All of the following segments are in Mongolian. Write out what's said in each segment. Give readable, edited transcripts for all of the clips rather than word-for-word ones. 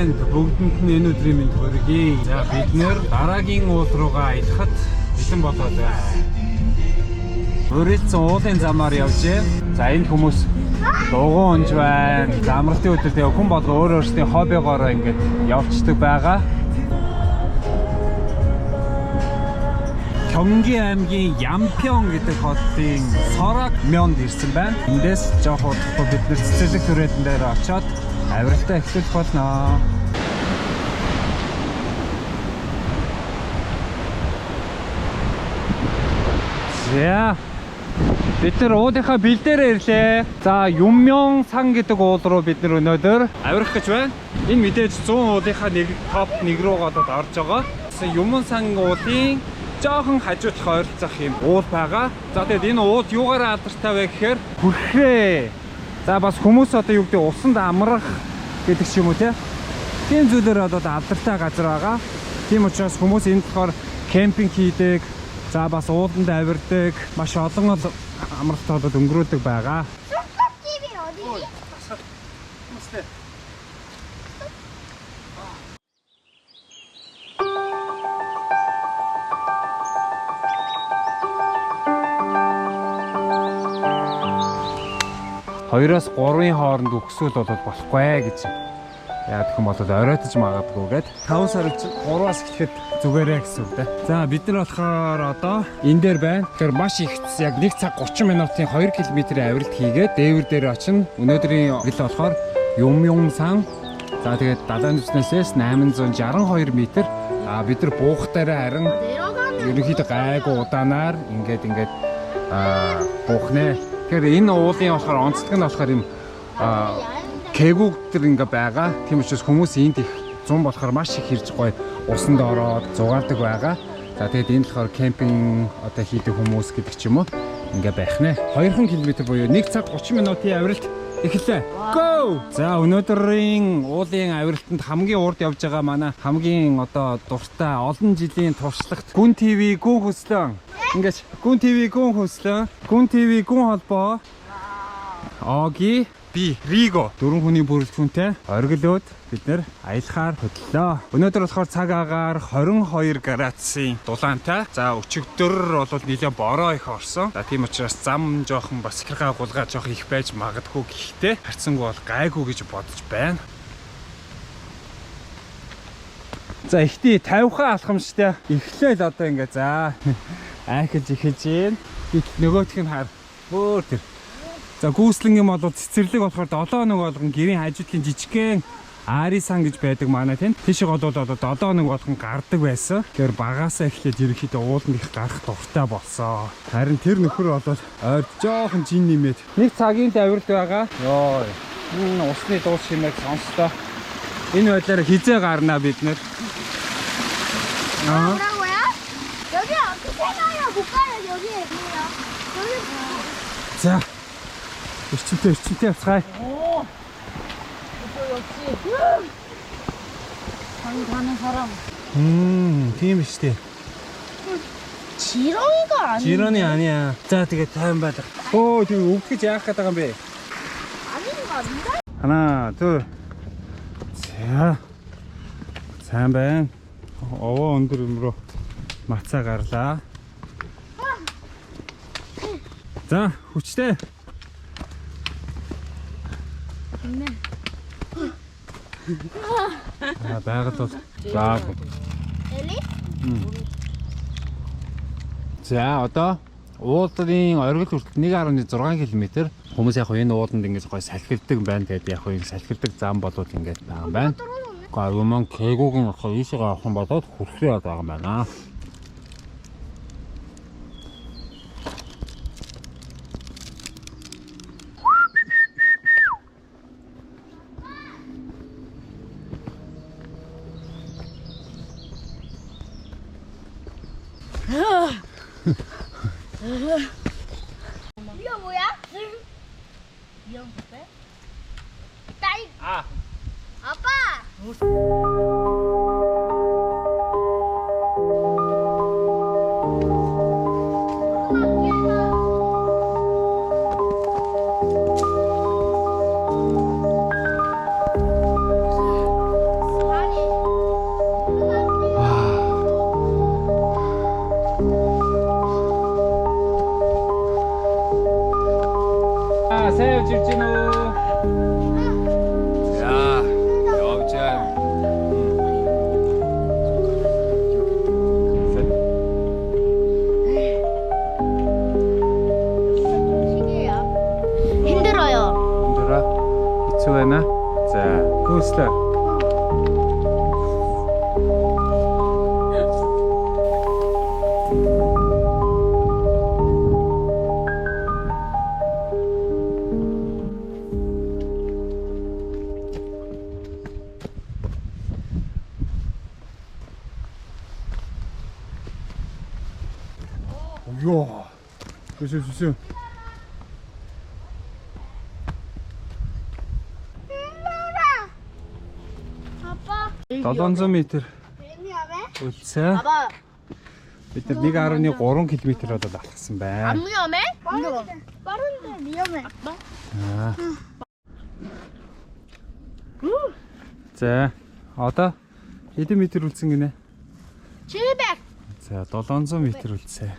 танд бүгдэнд нь энэ өдрийн мэнд хүргэе. За бид нэр дараагийн уул руугаа аялахад бэлэн болоод байна. Өөрөлдсөн уулын замаар явжээ. За энд хүмүүс дугуй унж байна. За амралтын өдөр тэгээ хүн болго өөр өөрсдийн хоббигоороо ингээд явцдаг байгаа. Гyeonggi аймгийн Ямпyeong гэдэг хотын Sorok мёнд ирсэн байна. Эндээс жоох удахгүй бид нэр цэцэрлэг түрээдэн дээр очиод авиралтаа эхлүүлэх болно. За бид нар уулынхаа бэлдээрээ ирлээ. За Юммён сан гэдэг уул руу бид нар өнөөдөр авирах гэж байна. Энэ мэдээж 100 уулынхаа нэг топ 1 руу голоод орж байгаа. Юммён сан уулын жоохон хажуудлах ойролцох юм уул байгаа. За тэгээд энэ уул юугаараа алдартай вэ гэхээр хүрхрээ. За бас хүмүүс одоо юу гэдэг усанд амрах гэдэг ч юм уу те. Тийм зүйлээр одоо алдартай газар байгаа. Тийм учраас хүмүүс энд болохоор кемпинг хийдэг. За бас ууланд авирдаг. Маш олон амралтуудад өнгөрөөдөг байгаа. 숲집이 어디지? Хоёроос 3-ын хооронд өгсөөл болоод болохгүй гэж. Яа гэх юм бол оройтож магадгүйгээд 5 сар 3-аас эхлэхэд зүгээрээ гэсэн үг дээ. За бид нар болохоор одоо энэ дээр байна. Тэгэхээр маш их яг 1 цаг 30 минутын 2 км-ийн авиралт хийгээд дээвэр дээр очино. Өнөөдрийн авирал болохоор Юммён сан. За тэгээд далайн түвшнээс 862 м. Бид нар буухтаараа харин ерөнхийдөө гайгүй удаанаар ингээд буухнэ. Тэгэхээр энэ уулын болохоор онцлог нь болохоор юм кэгүүг төр ингээ байгаа. Тийм учраас хүмүүс энд их 100 болохоор маш их хэрж гоё усанд ороод зугаардаг байгаа. За тэгээд энэ болохоор кемпинг одоо хийдэг хүмүүс гэдэг ч юм уу ингээ байх нэ. 2 км буюу 1 цаг 30 минутын авиралт эхэллээ. Go! За өнөөдрийн уулын авиралтанд хамгийн урд явж байгаа манай хамгийн одоо дуртай олон жилийн туршлагт Гүн ТV гүн хөслөн. Ингээд Гүн ТV гүн хөслөн. Гүн ТV гүн холбоо. Оги би Риго 4 хүний бүрэлдэхүүнтэй оргилууд бид нэр аялахаар хөдлөө. Өнөөдөр болохоор цаг агаар 22 градусын дулаантай. За өчигдөр бол нэлээд бороо их орсон. За тийм учраас зам жоохон бас ихэрхээ гулгаа жоох их байж магадгүй гэхдээ харцсангүй бол гайгүй гэж бодож байна. За ихтэй 50-хаа алхамжтай эхлээл одоо ингээ за айхаж эхэлж гин. Нөгөөх нь хар өөр тэр. За гүйслэн юм бол цэцэрлэг болохоор 7 хоног болгон гэрийн хажуудлын жижигхэн Ари сан гэж байдаг манай тэнд. Тийшээ бол одоо 7 хоног болгон гардаг байсан. Тэгэхээр багаасаа эхлээд ерөнхийдөө ууланд их гарах дуртай болсон. Харин тэр нөхөр бол ойр жоохон жин нэмээд 1 цагийн авиралт байгаа. Йоо. Усны дуус шимэг сонслоо. Энэ байдлаар хизээ гарнаа бид нэр. 뭐라고요? 여기 어떻게 가요? 못 가요. 여기 뭐야? 여기 자. 열심히 잘. 오, 역시 강이 가는 사람. тийм биш үү? 지렁이가 아니야. 지렁이 아니야. 자, 되게 다음 바닥. 오, 지금 웃기지 야하다가 배. 아닌 거 아닌가? 하나, 둘. 자. 잠깐. 어워 언드름으로 맞사 가라. 자, 후치대. 네. байгаад бол заагүй. 엘리? За одоо уулын оргил хүртэл 1.6 км. Хүмүүс яг энэ ууланд ингэж гой салхилдаг байна. Тэгээд яг энэ салхилдаг зам болоод ингэж байгаа юм байна. Гэхдээ юман кэгүүг нь болохоор ийшээ авах юм болоод хүрхрээ байгаа юм байна. 이거 뭐야? 이형 볼까요? 딸. 아빠. 멋있다. 이야, 조심. 아빠. Долоонзоо метр 위험해? үлдсэн. 봐봐. Бид нар 1.3 км удаад алхсан 안 байна. 위험해? 빠른데 위험해. 아빠? Аа. За, одоо хэдэн метр үлдсэн гинэ? 700. За, 700 метр үлдсэн.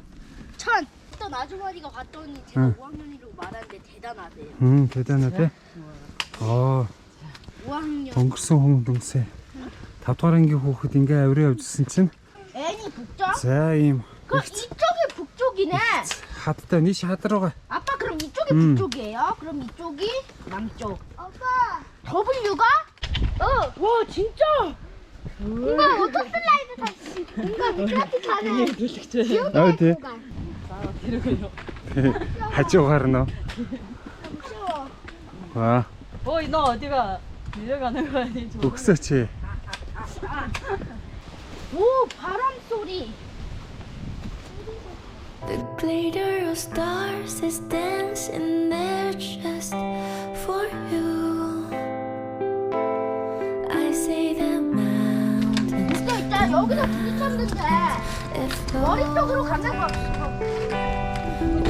1000. 어떤 아주머니가 갔더니 제가 응. 5학년이라고 말하는데 대단하대요. 대단하대. 5학년. өнгөрсөн хүн дүнсээ. 5 дугаар ангийн хүүхэд ингээ авираа явжсэн чинь 애니 북쪽? за ийм 그럼 이쪽이 북쪽이네. хаттай нийш хад руугаа. 아빠 그럼 이쪽이 북쪽이에요? 그럼 이쪽이 남쪽. 아빠. W가? 와 진짜. 뭔가 오토슬라이드 타시. 뭔가 미끄러지 타네. Аа тий. 데려가요. хажуугаар нь. Аа, 너 어디가? 내려가는 거 아니죠? өгсөөч. 오 바람 소리. The glitter of stars is dancing there just for you. I see the mountains. 진짜 있다. 여기서 부딪혔는데 If 머릿속으로 가는 거 없어.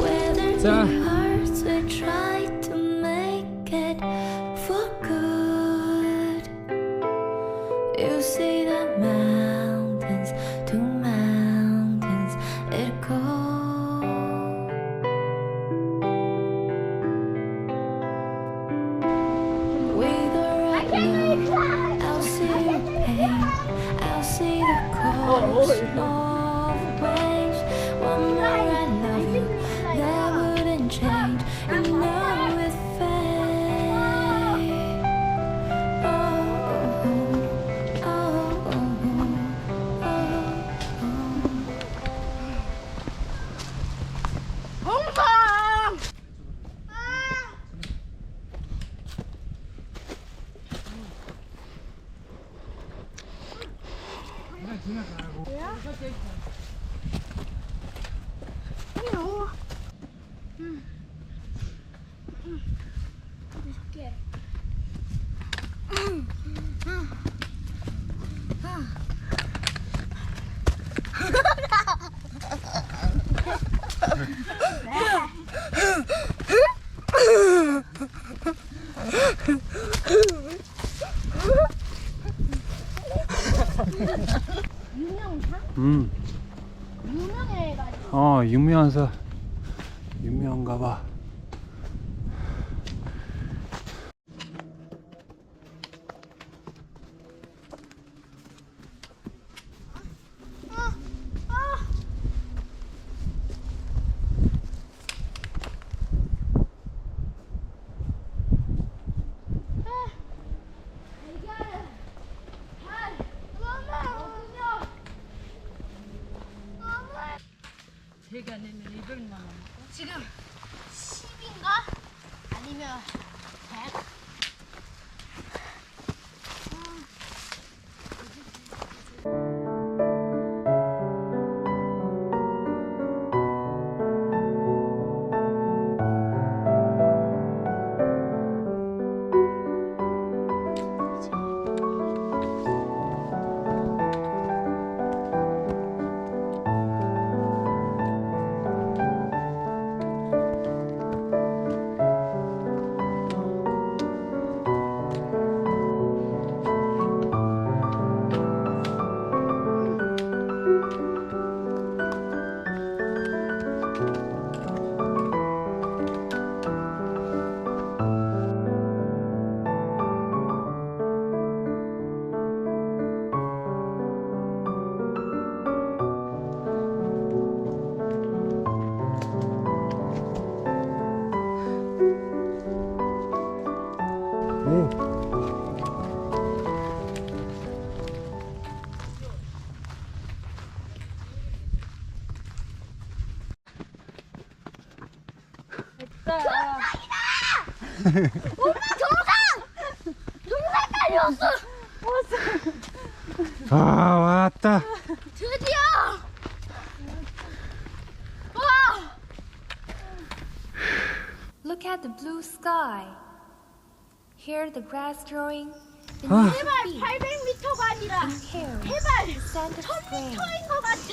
whether 자. two hearts will try to make it for good. You see the mountains, two mountains it goes. With or without, I'll see your pain. I'll see the cold snow waves. One more I love you, that wouldn't change. You know it fades. Oh, oh, oh, oh, oh. 홍성. 유명해가지고. 유명한가 봐. 제가 내면 200만 원. 지금 10인가? 아니면 100? 엄마 정상까지 왔어. 아 왔다. 드디어. 와. Look at the blue sky. Hear the grass growing. 아, 해발 800m가 아니라 Here, 해발 scent of spring. 1000m인 것 같아.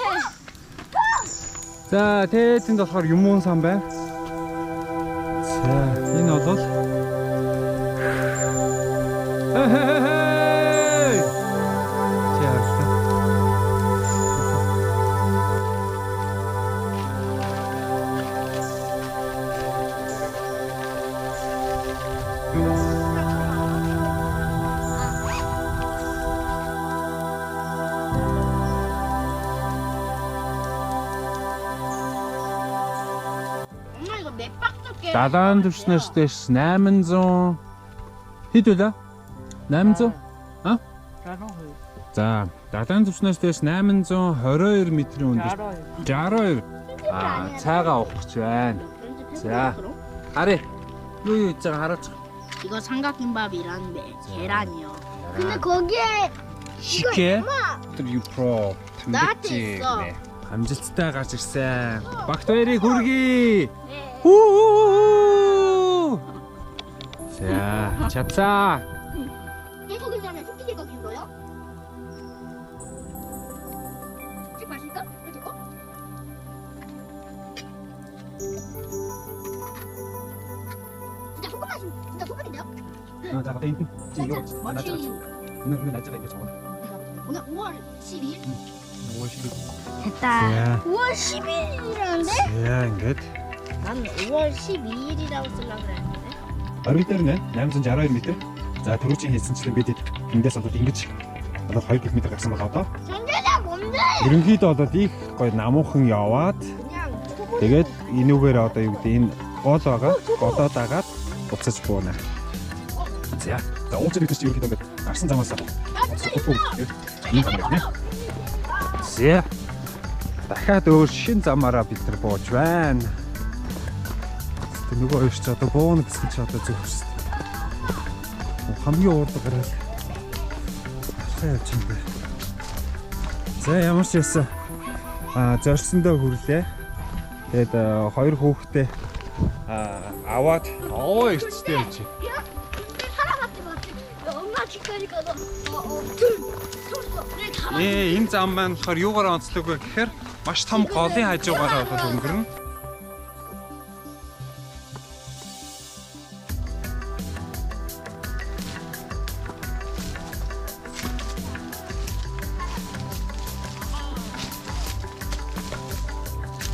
за тэгээд болохоор юм сан байна. За энэ бол 엄마 이거 몇 박스게? далайн түвшнээс дэш 800 хэд вэ? 800? А? За, далайн түвшнээс дэш 822 метрийн өндөр. 62. Аа, цайгаа уух гэж байна. 자, 아래. юу хийж байгаа хараач. 이거 삼각김밥이란데 계란이요. 근데 거기에 Шикэ. 엄마 Тэр Pro 나한테 있어. амжилттай гарч ирсэн. Багт баярыг хүргэе. Хүү. 자, 잡사. 이거 괜찮아요. 토끼가 긴 거요? 집 맛있어? 이렇게 거? 진짜 소금 맛이 진짜 소금인데요? 자, 갑자기 이거 마치 오늘 날짜가 이거 적어. 오늘 5월 12일? 5월 10일. 됐다. 자, 5월 10일이라는데? 자, ингээд 난 5월 12일이라고 쓰려고 그랬는데. орой дээр нэ 862 м. За, түрүүчийн хийсэнчлэн бид эндээс одоо ингэж одоо 2 км гарсан байгаа одоо. 전제장 뭔데? Ерөнхийдөө одоо их гоё намуухан яваад 그냥 초보. тэгээд энүүгээр одоо юу гэдэг энэ гол байгаа. Голоо дагаад буцаж буунаа. За, ууч бид чинь ерөнхийдөө ингээд гарсан замаас ийм байна нэ. За. Дахиад өөр шин замаараа бид нар бууж байна. Тэг нөгөө хоёр ч одоо бууна гэсэн чи одоо зөвхөс. Хамгийн уурдаг гараад алхаа явж юм бэ. За ямар ч байсан зорьсондоо хүрлээ. Тэгээд хоёр хүүхдээ аваад ирчтэй явж. 살아갔지 맞지? 엄마 집까지 가서 Энэ зам маань болохоор юугаар онцлог вэ гэхээр маш том голын хажуугаараа болоод өнгөрнө.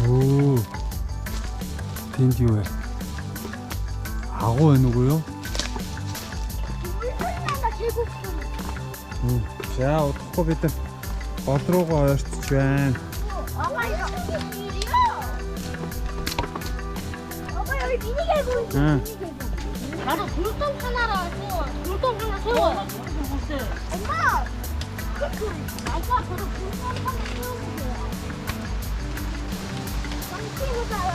Оо. Тэнд юу вэ? Агуу байна уу юу? За, удахгүй бид гол руугаа ойртож байна. 엄마 이거 무슨 일이야? 엄마 여기 미니개구 있어. 응. 미니개구. 나도 돌돔 하나라 세워. 돌돔 하나 세워. 엄마. 아빠 저도 돌돔 하나 세워주세요. 삼키고자요.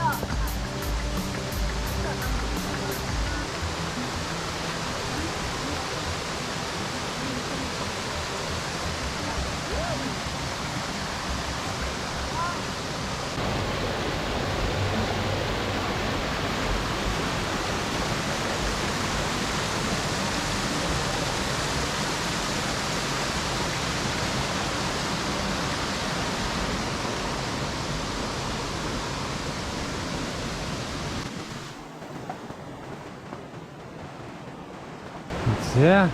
За.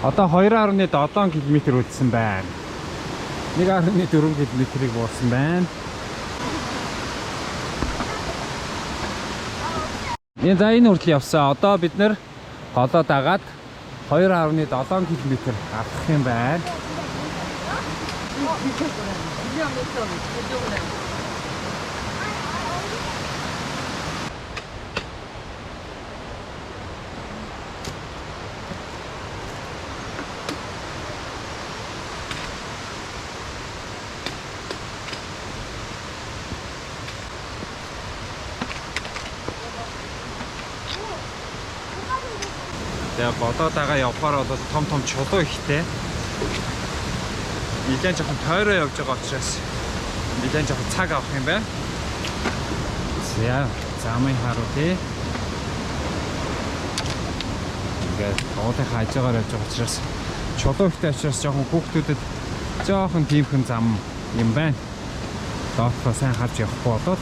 Одоо 2.7 км үлдсэн байна. 1.4 км-ийг буусан байна. За энэ хүртэл явсан. Одоо бид нэр голоо дагаад 2.7 км гарах юм байна. Тэгээ бодоодаа явахаар бол том чулуу ихтэй. Нилээн жоохон тойроо явж байгаа учраас нилээн жоохон цаг авах юм байна. За замын харуу тий. Ингээд уулын хажуугаар явж байгаа учраас чулуу ихтэй учраас жоохон хүүхдүүдэд жоохон тиймхэн зам юм байна. Доотоо сайн харж явахгүй болоод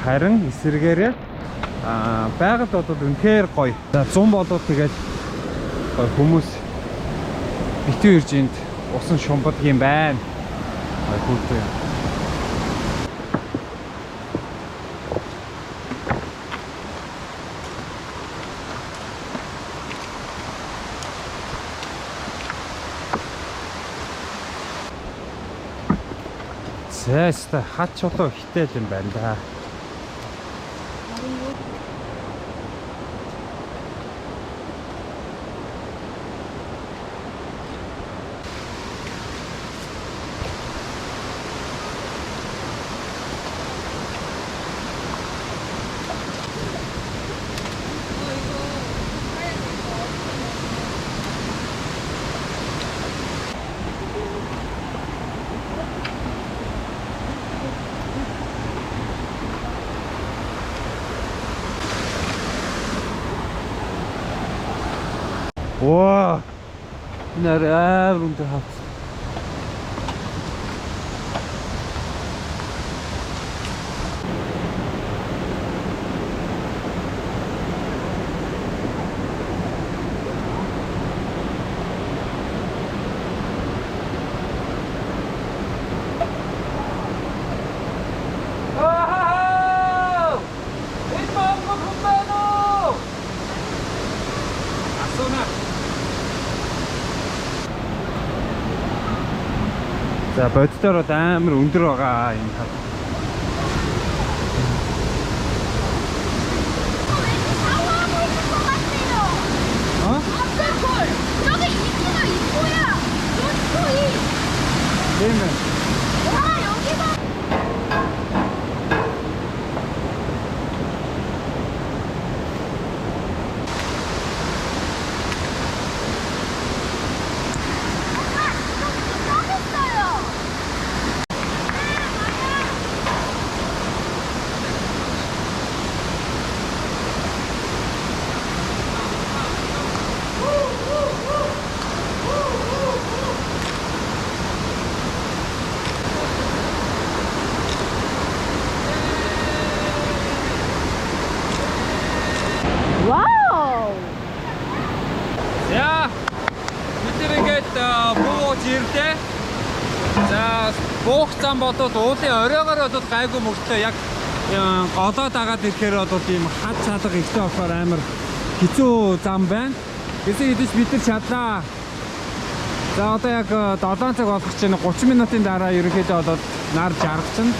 харин эсэргээрээ байгаль бол үнэхээр гоё. За 100 болоод тэгээд хүмүүс битүү ирж энд усан шумбад юм байна. Хүүхдээ. Зээстэй хат чулуу ихтэй юм байна да. Wow, naar avond gehad. За боддоор амар өндөр байгаа юм хаа. 저기 이쁘다 이쁘야. 저기. 네네. 와 여기 봐. 와우. За бид ингээд бууж ирлээ. За буух зам бодоод уулын оройгоор бодоод гайгүй мөртлөө яг голоод агаад ирэхээр бол ийм хад чалга ихтэй болохоор амар хэцүү зам байна. Гэсэн хэдиж бид нар чадлаа. За одоо яг 7 цаг болох чинь 30 минутын дараа ерөнхийдөө болоод нар жаргах чинь.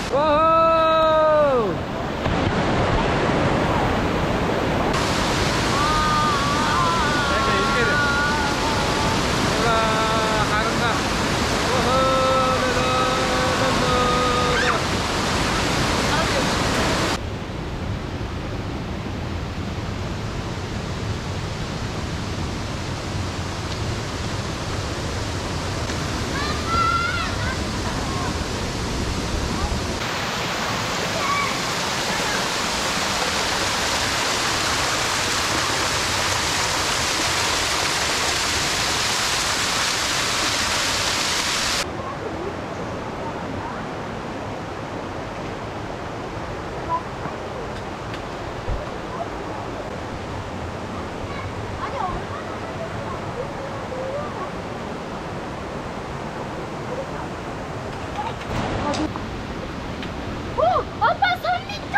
아빠 3m!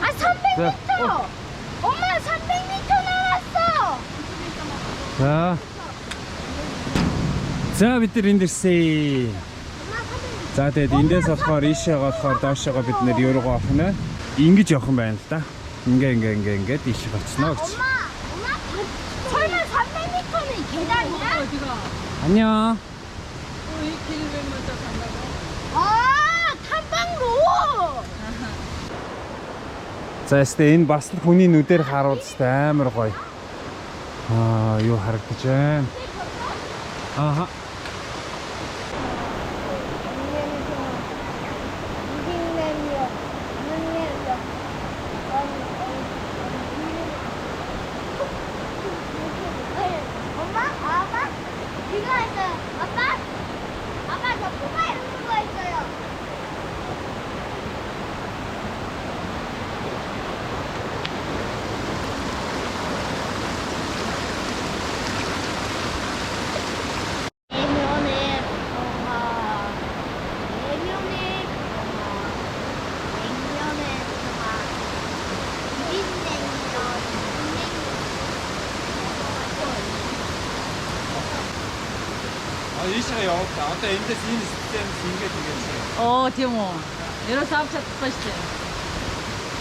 아 300m! 엄마 300m 나왔어! За. За бид нар энд ирсэн. За тэгээд эндээс болохоор ийшээ болохоор доошоо бид нэр юуруу авах нэ. Ингэж явах юм байна л да. Ингээд ийшээ очно гэж. 엄마 설마 300m는 계단이야? 어디가? 안녕. 이 길을 왜 먼저 간다고? 아 탐방로! За энэ бас л хүний нүдээр харуулж амар гоё. Юу харагдаж байна? Аха. 엄마? 아빠? 이거 있어요. 아빠? 아빠 저 꼬마 이런 거 있어요. 내면의 평화, 내면의 평화, 냉면의 평화, Ийшээ явуулаа. Одоо эндээс энэ системс ингэж ингэж. тийм үү. Ерөөс авч чадахгүй шүү дээ.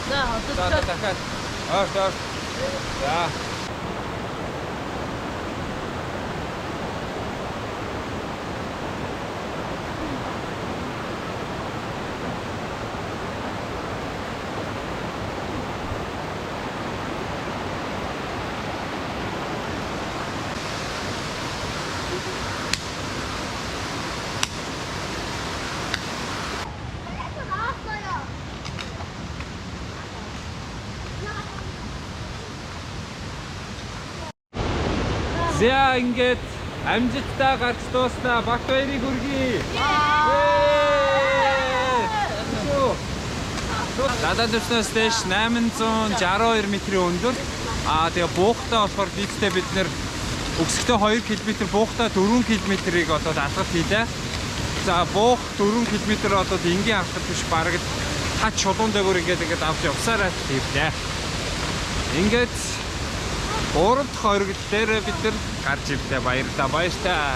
За, одоо Дахиад. Оор. За. 나왔어요. За ингээд амжилттай гарч дууснаа. Багтбаярыг хүргэе. Надад төснөөс дэш 862 метрийн өндөр. Тэгээ буухтаа болохоор нийтдээ бид нэр өксөгтэй 2 км, буухтаа 4 км-ийг одоо алхах хийлээ. За буух 4 км одоо энгийн авах биш бараг тач чулуун дээгүүр ингээд авч явсараа хийлээ. Ингээд 3 дахь оргил дээр бид нар гарч ирлээ. Баярлалаа.